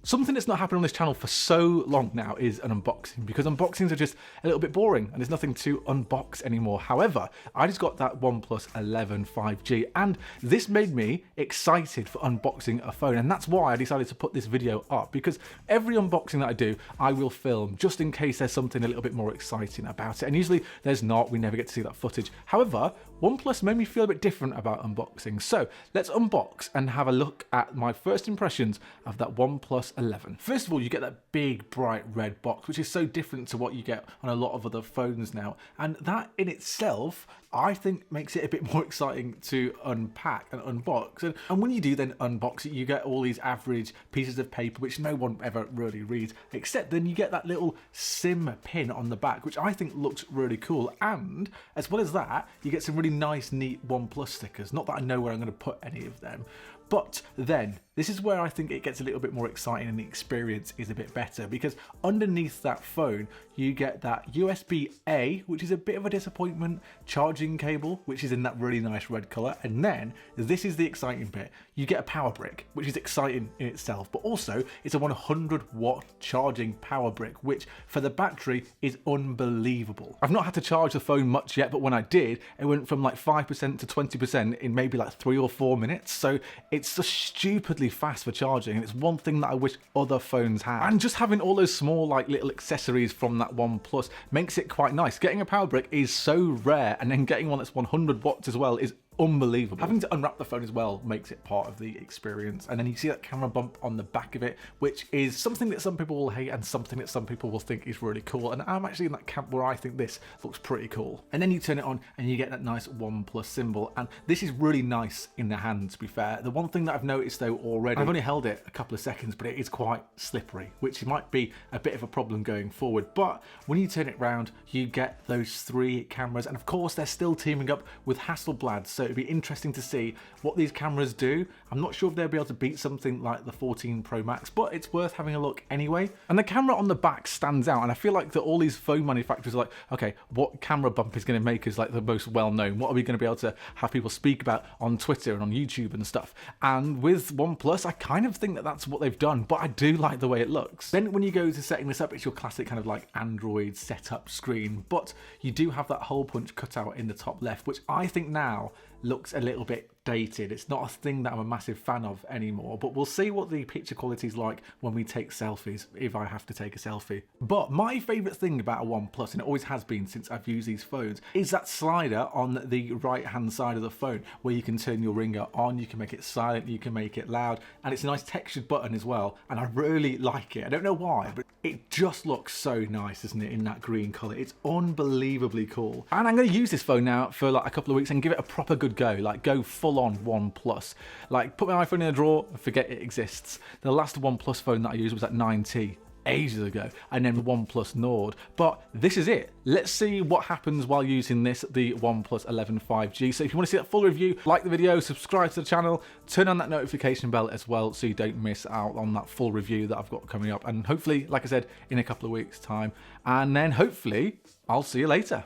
Something that's not happened on this channel for so long now is an unboxing, because unboxings are just a little bit boring and there's nothing to unbox anymore. However, I just got that OnePlus 11 5G and this made me excited for unboxing a phone, and that's why I decided to put this video up, because every unboxing that I do, I will film just in case there's something a little bit more exciting about it, and usually there's not. We never get to see that footage. However, OnePlus made me feel a bit different about unboxing. So let's unbox and have a look at my first impressions of that OnePlus 11. First of all, you get that big bright red box, which is so different to what you get on a lot of other phones now. And that in itself, I think makes it a bit more exciting to unpack and unbox. And when you do then unbox it, you get all these average pieces of paper, which no one ever really reads, except then you get that little SIM pin on the back, which I think looks really cool. And as well as that, you get some really nice, neat OnePlus stickers. Not that I know where I'm going to put any of them, but then this is where I think it gets a little bit more exciting and the experience is a bit better, because underneath that phone you get that USB-A, which is a bit of a disappointment, charging cable, which is in that really nice red color, and then this is the exciting bit, you get a power brick, which is exciting in itself, but also it's a 100-watt charging power brick, which for the battery is unbelievable. I've not had to charge the phone much yet, but when I did, it went from like 5% to 20% in maybe like 3 or 4 minutes, so it's just stupidly fast for charging, and it's one thing that I wish other phones had. And just having all those small like little accessories from that OnePlus makes it quite nice. Getting a power brick is so rare, and then getting one that's 100 watts as well is unbelievable. Having to unwrap the phone as well makes it part of the experience. And then you see that camera bump on the back of it, which is something that some people will hate and something that some people will think is really cool. And I'm actually in that camp where I think this looks pretty cool. And then you turn it on and you get that nice OnePlus symbol. And this is really nice in the hand, to be fair. The one thing that I've noticed though already, I've only held it a couple of seconds, but it is quite slippery, which might be a bit of a problem going forward. But when you turn it round, you get those 3 cameras. And of course, they're still teaming up with Hasselblad. So it'd be interesting to see what these cameras do. I'm not sure if they'll be able to beat something like the 14 Pro Max, but it's worth having a look anyway. And the camera on the back stands out, and I feel like that all these phone manufacturers are like, okay, what camera bump is going to make us like the most well-known? What are we going to be able to have people speak about on Twitter and on YouTube and stuff? And with OnePlus, I kind of think that that's what they've done, but I do like the way it looks. Then when you go to setting this up, it's your classic kind of like Android setup screen, but you do have that hole punch cutout in the top left, which I think now looks a little bit dated. It's not a thing that I'm a massive fan of anymore, but we'll see what the picture quality is like when we take selfies, if I have to take a selfie. But my favourite thing about a OnePlus, and it always has been since I've used these phones, is that slider on the right hand side of the phone where you can turn your ringer on, you can make it silent, you can make it loud, and it's a nice textured button as well, and I really like it. I don't know why, but it just looks so nice, doesn't it, in that green colour. It's unbelievably cool. And I'm going to use this phone now for like a couple of weeks and give it a proper good go, like go full on OnePlus. Like put my iPhone in a drawer and forget it exists. The last OnePlus phone that I used was that 9T. Ages ago, and then the OnePlus Nord, but this is it. Let's see what happens while using this, the OnePlus 11 5G. So if you want to see that full review, like the video, subscribe to the channel, turn on that notification bell as well so you don't miss out on that full review that I've got coming up, and hopefully, like I said, in a couple of weeks time, and then hopefully I'll see you later.